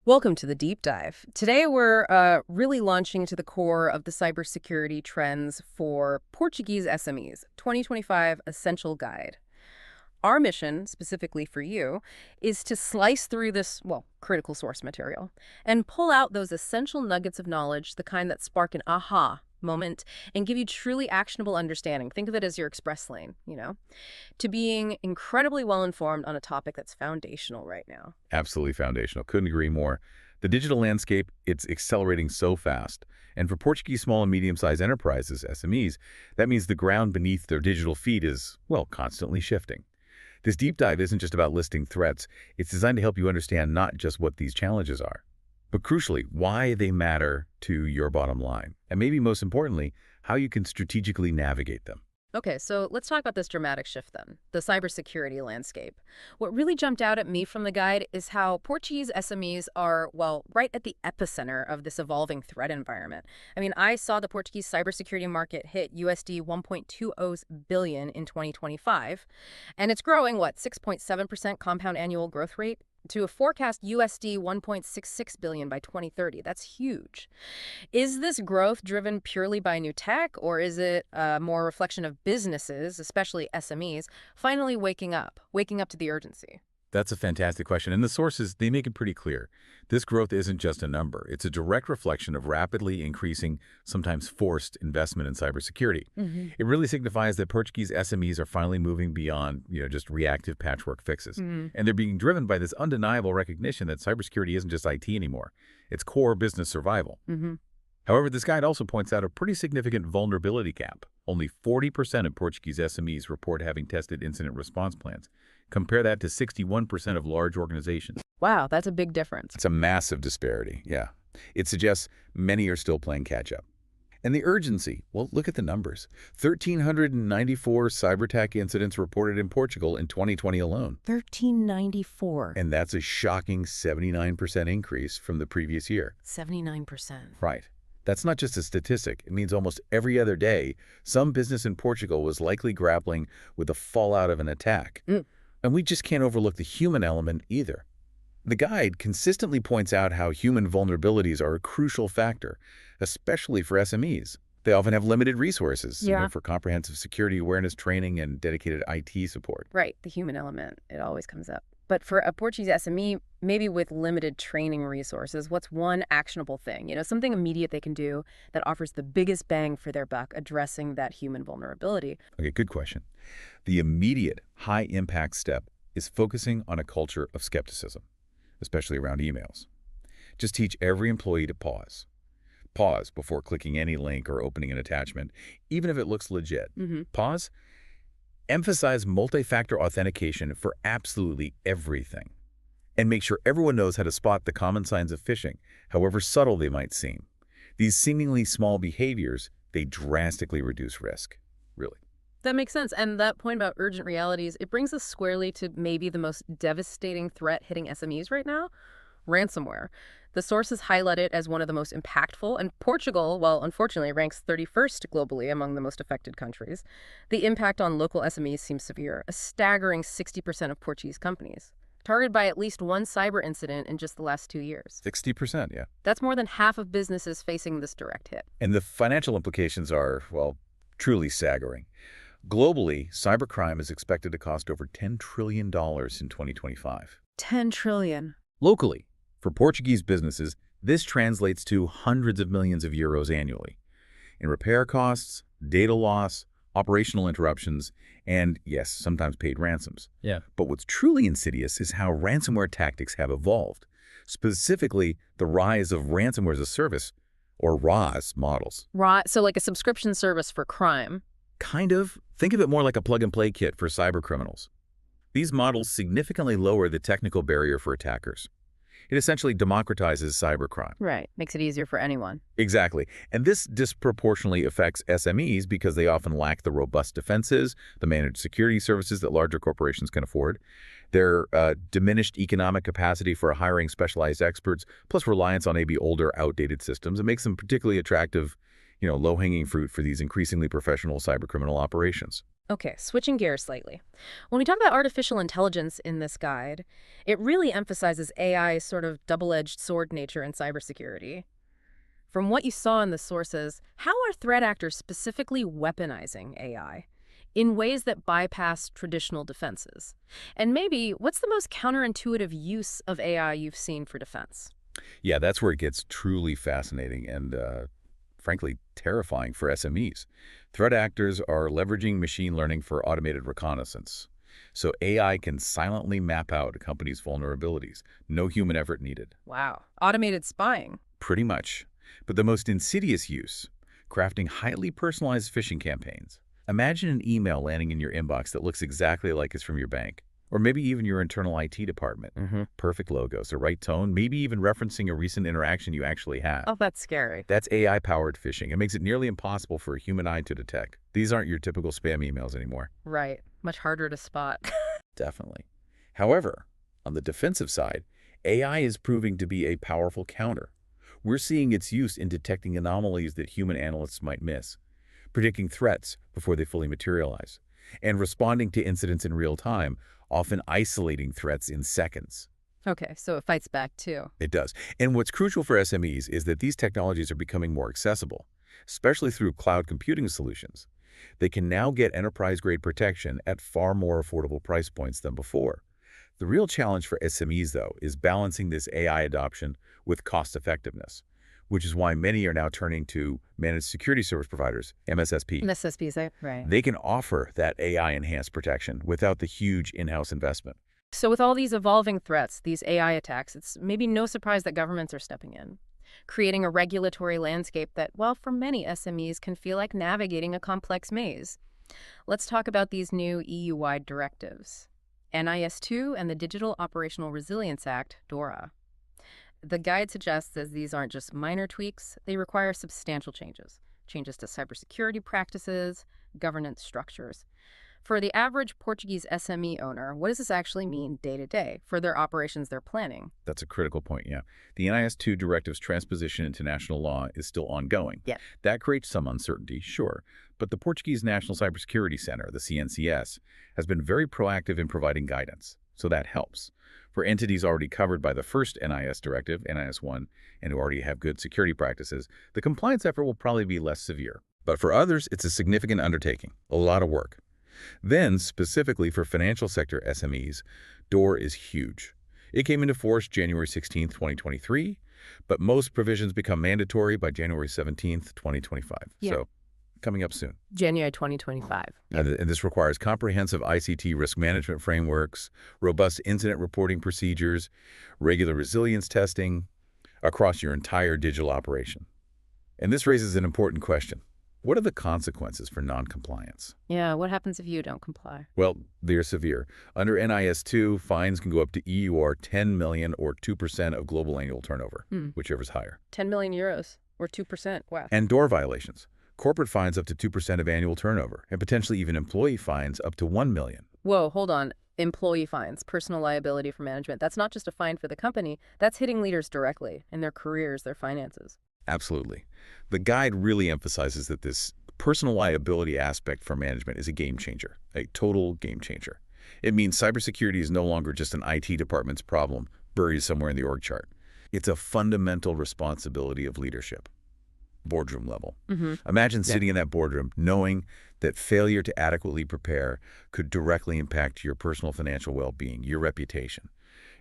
Welcome to the deep dive. Today we're really launching to the core of the cybersecurity trends for Portuguese SMEs, 2025 Essential Guide. Our mission, specifically for you, is to slice through this, well, critical source material and pull out those essential nuggets of knowledge, the kind that spark an aha moment and give you truly actionable understanding. Think of it as your express lane, to being incredibly well-informed on a topic that's foundational right now. Absolutely foundational. Couldn't agree more. The digital landscape, it's accelerating so fast. And for Portuguese small and medium-sized enterprises, SMEs, that means the ground beneath their digital feet is, well, constantly shifting. This deep dive isn't just about listing threats. It's designed to help you understand not just what these challenges are, but crucially, why they matter to your bottom line. And maybe most importantly, how you can strategically navigate them. Okay, so let's talk about this dramatic shift then, the cybersecurity landscape. What really jumped out at me from the guide is how Portuguese SMEs are, well, right at the epicenter of this evolving threat environment. I mean, I saw the Portuguese cybersecurity market hit USD 1.20 billion in 2025, and it's growing, 6.7% compound annual growth rate? To a forecast USD 1.66 billion by 2030. That's huge. Is this growth driven purely by new tech, or is it more a reflection of businesses, especially SMEs, finally waking up to the urgency? That's a fantastic question. And the sources, they make it pretty clear. This growth isn't just a number. It's a direct reflection of rapidly increasing, sometimes forced investment in cybersecurity. It really signifies that Portuguese SMEs are finally moving beyond, just reactive patchwork fixes. And they're being driven by this undeniable recognition that cybersecurity isn't just IT anymore. It's core business survival. However, this guide also points out a pretty significant vulnerability gap. Only 40% of Portuguese SMEs report having tested incident response plans. Compare that to 61% of large organizations. Wow, that's a big difference. It's a massive disparity, yeah. It suggests many are still playing catch-up. And the urgency, well, look at the numbers. 1,394 cyber attack incidents reported in Portugal in 2020 alone. 1,394. And that's a shocking 79% increase from the previous year. 79%. Right. That's not just a statistic. It means almost every other day, some business in Portugal was likely grappling with the fallout of an attack. And we just can't overlook the human element either. The guide consistently points out how human vulnerabilities are a crucial factor, especially for SMEs. They often have limited resources for comprehensive security awareness training and dedicated IT support. Right, the human element, it always comes up. But for a Portuguese SME, maybe with limited training resources, what's one actionable thing? Something immediate they can do that offers the biggest bang for their buck addressing that human vulnerability. Okay, good question. The immediate high-impact step is focusing on a culture of skepticism, especially around emails. Just teach every employee to pause. Pause before clicking any link or opening an attachment, even if it looks legit. Pause. Emphasize multi-factor authentication for absolutely everything. And make sure everyone knows how to spot the common signs of phishing, however subtle they might seem. These seemingly small behaviors, they drastically reduce risk, really. That makes sense. And that point about urgent realities, it brings us squarely to maybe the most devastating threat hitting SMEs right now, ransomware. The sources highlight it as one of the most impactful, and Portugal, well, unfortunately, ranks 31st globally among the most affected countries. The impact on local SMEs seems severe, a staggering 60% of Portuguese companies, targeted by at least one cyber incident in just the last 2 years. 60%, yeah. That's more than half of businesses facing this direct hit. And the financial implications are, well, truly staggering. Globally, cybercrime is expected to cost over $10 trillion in 2025. 10 trillion. Locally, for Portuguese businesses, this translates to hundreds of millions of euros annually in repair costs, data loss, operational interruptions, and, yes, sometimes paid ransoms. Yeah. But what's truly insidious is how ransomware tactics have evolved, specifically the rise of ransomware as a service, or RaaS models. So like a subscription service for crime. Kind of. Think of it more like a plug-and-play kit for cyber criminals. These models significantly lower the technical barrier for attackers. It essentially democratizes cybercrime. Right. Makes it easier for anyone. Exactly. And this disproportionately affects SMEs because they often lack the robust defenses, the managed security services that larger corporations can afford, their diminished economic capacity for hiring specialized experts, plus reliance on maybe older, outdated systems. It makes them particularly attractive, low-hanging fruit for these increasingly professional cybercriminal operations. Okay, switching gears slightly. When we talk about artificial intelligence in this guide, it really emphasizes AI's sort of double-edged sword nature in cybersecurity. From what you saw in the sources, how are threat actors specifically weaponizing AI in ways that bypass traditional defenses? And maybe, what's the most counterintuitive use of AI you've seen for defense? Yeah, that's where it gets truly fascinating and, frankly, terrifying for SMEs. Threat actors are leveraging machine learning for automated reconnaissance. So AI can silently map out a company's vulnerabilities. No human effort needed. Wow. Automated spying. Pretty much. But the most insidious use, crafting highly personalized phishing campaigns. Imagine an email landing in your inbox that looks exactly like it's from your bank. Or maybe even your internal IT department. Perfect logos, the right tone, maybe even referencing a recent interaction you actually had. Oh, that's scary. That's AI-powered phishing. It makes it nearly impossible for a human eye to detect. These aren't your typical spam emails anymore. Right. Much harder to spot. Definitely. However, on the defensive side, AI is proving to be a powerful counter. We're seeing its use in detecting anomalies that human analysts might miss, predicting threats before they fully materialize, and responding to incidents in real time, often isolating threats in seconds. Okay, so it fights back too. It does. And what's crucial for SMEs is that these technologies are becoming more accessible, especially through cloud computing solutions. They can now get enterprise-grade protection at far more affordable price points than before. The real challenge for SMEs, though, is balancing this AI adoption with cost-effectiveness, which is why many are now turning to managed security service providers, MSSP. MSSPs, right. They can offer that AI-enhanced protection without the huge in-house investment. So with all these evolving threats, these AI attacks, it's maybe no surprise that governments are stepping in, creating a regulatory landscape that, well, for many SMEs can feel like navigating a complex maze. Let's talk about these new EU-wide directives. NIS2 and the Digital Operational Resilience Act, DORA. The guide suggests that these aren't just minor tweaks, they require substantial changes. Changes to cybersecurity practices, governance structures. For the average Portuguese SME owner, what does this actually mean day to day for their operations they're planning? That's a critical point, yeah. The NIS2 directive's transposition into national law is still ongoing. Yeah. That creates some uncertainty, sure, but the Portuguese National Cybersecurity Center, the CNCS, has been very proactive in providing guidance, so that helps. For entities already covered by the first NIS directive, NIS1, and who already have good security practices, the compliance effort will probably be less severe. But for others, it's a significant undertaking, a lot of work. Then, specifically for financial sector SMEs, DORA is huge. It came into force January 16, 2023, but most provisions become mandatory by January 17, 2025. Yeah. So, coming up soon. January 2025. And this requires comprehensive ICT risk management frameworks, robust incident reporting procedures, regular resilience testing across your entire digital operation. And this raises an important question. What are the consequences for non-compliance? Yeah, what happens if you don't comply? Well, they're severe. Under NIS2, fines can go up to EUR 10 million or 2% of global annual turnover, whichever's higher. 10 million euros or 2%. Wow. And DORA violations. Corporate fines up to 2% of annual turnover, and potentially even employee fines up to 1 million. Whoa, hold on. Employee fines, personal liability for management. That's not just a fine for the company. That's hitting leaders directly in their careers, their finances. Absolutely. The guide really emphasizes that this personal liability aspect for management is a game changer, a total game changer. It means cybersecurity is no longer just an IT department's problem buried somewhere in the org chart. It's a fundamental responsibility of leadership, boardroom level. Imagine sitting in that boardroom knowing that failure to adequately prepare could directly impact your personal financial well-being, your reputation.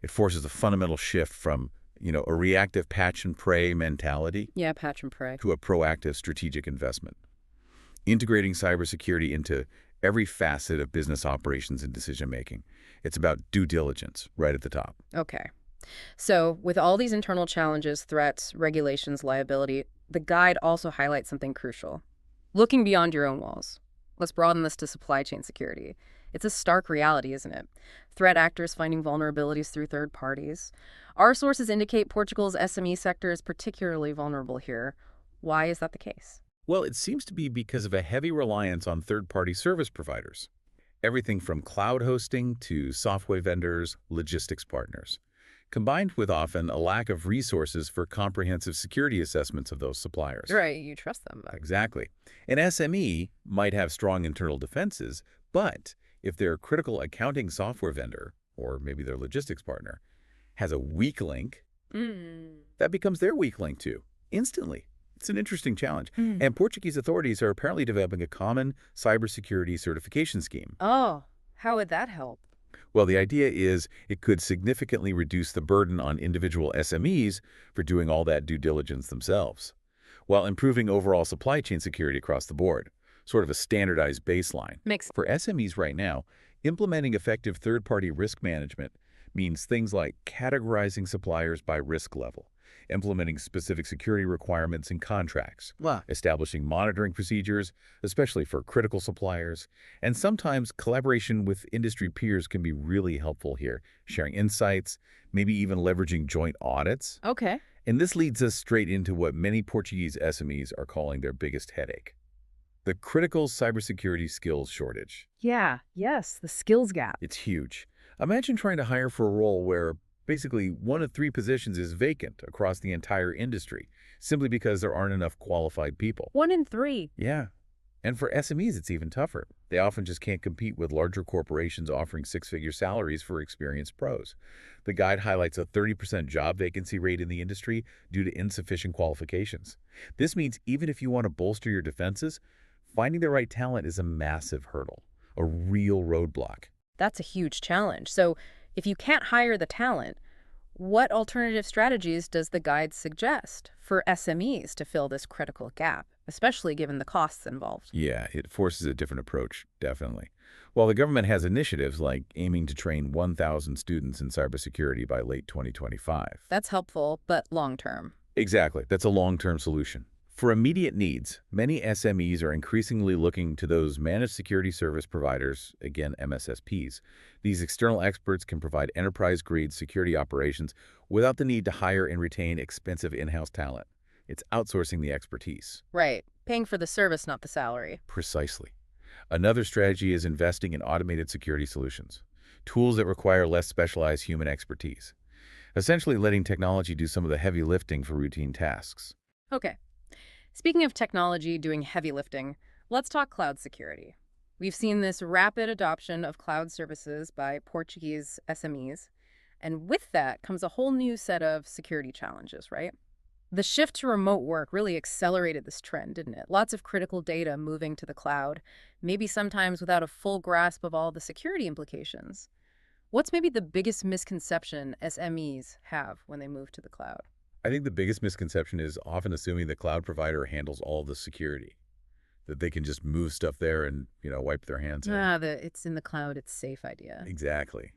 It forces a fundamental shift from a reactive patch and pray mentality. Yeah, patch and pray. To a proactive strategic investment. Integrating cybersecurity into every facet of business operations and decision-making. It's about due diligence right at the top. Okay. So with all these internal challenges, threats, regulations, liability, the guide also highlights something crucial. Looking beyond your own walls. Let's broaden this to supply chain security. It's a stark reality, isn't it? Threat actors finding vulnerabilities through third parties. Our sources indicate Portugal's SME sector is particularly vulnerable here. Why is that the case? Well, it seems to be because of a heavy reliance on third-party service providers. Everything from cloud hosting to software vendors, logistics partners. combined with often a lack of resources for comprehensive security assessments of those suppliers. Right, you trust them. Exactly. An SME might have strong internal defenses, but if their critical accounting software vendor, or maybe their logistics partner, has a weak link, Mm. that becomes their weak link too, instantly. It's an interesting challenge. Mm. And Portuguese authorities are apparently developing a common cybersecurity certification scheme. Oh, how would that help? Well, the idea is it could significantly reduce the burden on individual SMEs for doing all that due diligence themselves, while improving overall supply chain security across the board, sort of a standardized baseline. Makes For SMEs right now, implementing effective third-party risk management means things like categorizing suppliers by risk level, implementing specific security requirements in contracts, Wow. establishing monitoring procedures, especially for critical suppliers, and sometimes collaboration with industry peers can be really helpful here, sharing insights, maybe even leveraging joint audits. Okay. And this leads us straight into what many Portuguese SMEs are calling their biggest headache: the critical cybersecurity skills shortage. Yeah, yes, the skills gap. It's huge. Imagine trying to hire for a role where basically 1 of 3 positions is vacant across the entire industry, simply because there aren't enough qualified people. 1 in 3. Yeah. And for SMEs, it's even tougher. They often just can't compete with larger corporations offering 6-figure salaries for experienced pros. The guide highlights a 30% job vacancy rate in the industry due to insufficient qualifications. This means even if you want to bolster your defenses, finding the right talent is a massive hurdle, a real roadblock. That's a huge challenge. So, if you can't hire the talent, what alternative strategies does the guide suggest for SMEs to fill this critical gap, especially given the costs involved? Yeah, it forces a different approach, definitely. While the government has initiatives like aiming to train 1,000 students in cybersecurity by late 2025. That's helpful, but long-term. Exactly. That's a long-term solution. For immediate needs, many SMEs are increasingly looking to those managed security service providers, again MSSPs. These external experts can provide enterprise-grade security operations without the need to hire and retain expensive in-house talent. It's outsourcing the expertise. Right. Paying for the service, not the salary. Precisely. Another strategy is investing in automated security solutions, tools that require less specialized human expertise, essentially letting technology do some of the heavy lifting for routine tasks. Okay. Speaking of technology doing heavy lifting, let's talk cloud security. We've seen this rapid adoption of cloud services by Portuguese SMEs, and with that comes a whole new set of security challenges, right? The shift to remote work really accelerated this trend, didn't it? Lots of critical data moving to the cloud, maybe sometimes without a full grasp of all the security implications. What's maybe the biggest misconception SMEs have when they move to the cloud? I think the biggest misconception is often assuming the cloud provider handles all the security, that they can just move stuff there and, wipe their hands of it. It's in the cloud, it's safe idea. Exactly.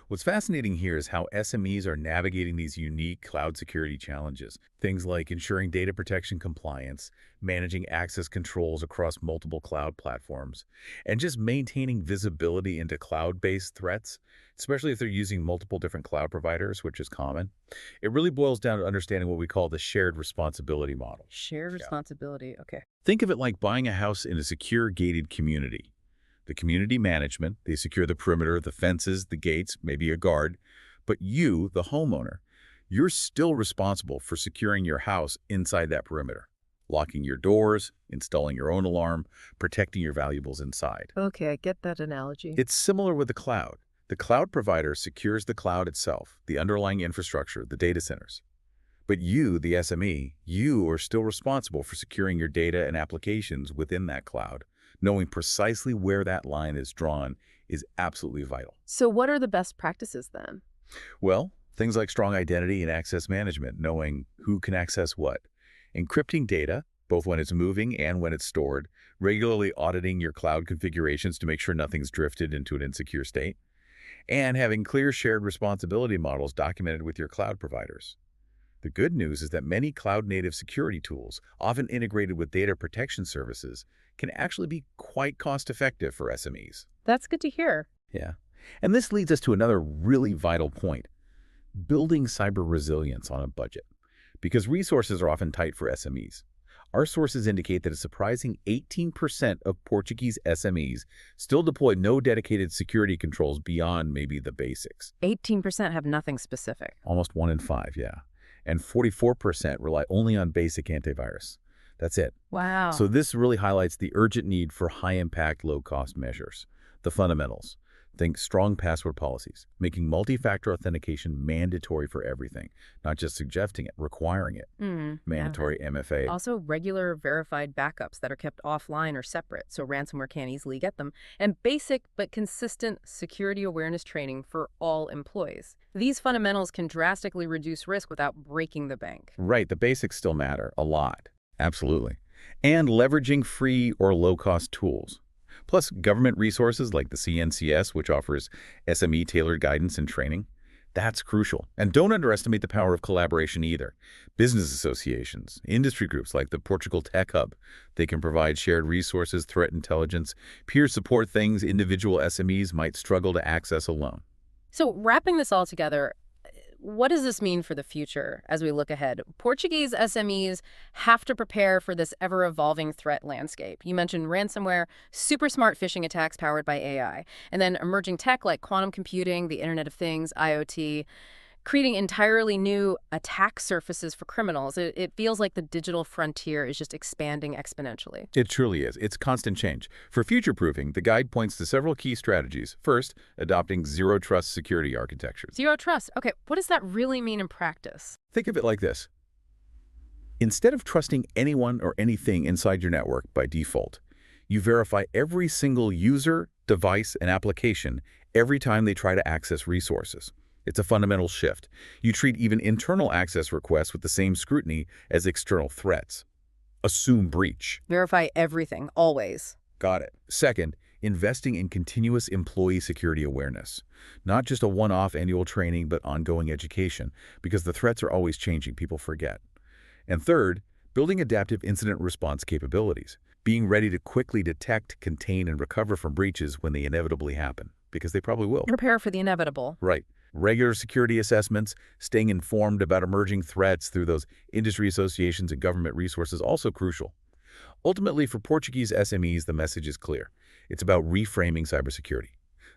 What's fascinating here is how SMEs are navigating these unique cloud security challenges. Things like ensuring data protection compliance, managing access controls across multiple cloud platforms, and just maintaining visibility into cloud-based threats, especially if they're using multiple different cloud providers, which is common. It really boils down to understanding what we call the shared responsibility model. Shared Yeah. responsibility, okay. Think of it like buying a house in a secure gated community. The community management, they secure the perimeter, the fences, the gates, maybe a guard. But you, the homeowner, you're still responsible for securing your house inside that perimeter, locking your doors, installing your own alarm, protecting your valuables inside. Okay, I get that analogy. It's similar with the cloud. The cloud provider secures the cloud itself, the underlying infrastructure, the data centers. But you, the SME, you are still responsible for securing your data and applications within that cloud. Knowing precisely where that line is drawn is absolutely vital. So what are the best practices then? Well, things like strong identity and access management, knowing who can access what, encrypting data, both when it's moving and when it's stored, regularly auditing your cloud configurations to make sure nothing's drifted into an insecure state, and having clear shared responsibility models documented with your cloud providers. The good news is that many cloud-native security tools, often integrated with data protection services, can actually be quite cost-effective for SMEs. That's good to hear. Yeah. And this leads us to another really vital point: building cyber resilience on a budget. Because resources are often tight for SMEs. Our sources indicate that a surprising 18% of Portuguese SMEs still deploy no dedicated security controls beyond maybe the basics. 18% have nothing specific. Almost 1 in 5, yeah. And 44% rely only on basic antivirus. That's it. Wow. So this really highlights the urgent need for high-impact, low-cost measures. The fundamentals. Think strong password policies, making multi-factor authentication mandatory for everything, not just suggesting it, requiring it. Yeah. Mandatory MFA. Also, regular verified backups that are kept offline or separate, so ransomware can't easily get them, and basic but consistent security awareness training for all employees. These fundamentals can drastically reduce risk without breaking the bank. Right, the basics still matter a lot. Absolutely. And leveraging free or low-cost tools. Plus, government resources like the CNCS, which offers SME-tailored guidance and training. That's crucial. And don't underestimate the power of collaboration either. Business associations, industry groups like the Portugal Tech Hub, they can provide shared resources, threat intelligence, peer support, things individual SMEs might struggle to access alone. So, wrapping this all together, what does this mean for the future as we look ahead? Portuguese SMEs have to prepare for this ever-evolving threat landscape. You mentioned ransomware, super smart phishing attacks powered by AI, and then emerging tech like quantum computing, the Internet of Things, IoT, creating entirely new attack surfaces for criminals. It feels like the digital frontier is just expanding exponentially. It truly is. It's constant change. For future-proofing, the guide points to several key strategies. First, adopting zero-trust security architectures. Zero trust. Okay, what does that really mean in practice? Think of it like this. Instead of trusting anyone or anything inside your network by default, you verify every single user, device, and application every time they try to access resources. It's a fundamental shift. You treat even internal access requests with the same scrutiny as external threats. Assume breach. Verify everything, always. Got it. Second, investing in continuous employee security awareness. Not just a one-off annual training, but ongoing education, because the threats are always changing, people forget. And third, building adaptive incident response capabilities. Being ready to quickly detect, contain, and recover from breaches when they inevitably happen, because they probably will. Prepare for the inevitable. Right. Regular security assessments, staying informed about emerging threats through those industry associations and government resources also crucial. Ultimately, for Portuguese SMEs, the message is clear. It's about reframing cybersecurity,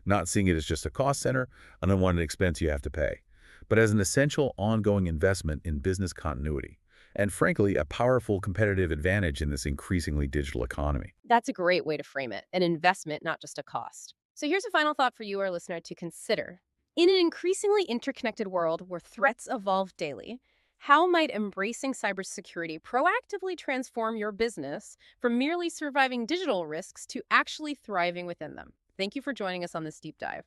not seeing it as just a cost center, an unwanted expense you have to pay, but as an essential ongoing investment in business continuity, and frankly, a powerful competitive advantage in this increasingly digital economy. That's a great way to frame it, an investment, not just a cost. So here's a final thought for you, our listener, to consider. In an increasingly interconnected world where threats evolve daily, how might embracing cybersecurity proactively transform your business from merely surviving digital risks to actually thriving within them? Thank you for joining us on this deep dive.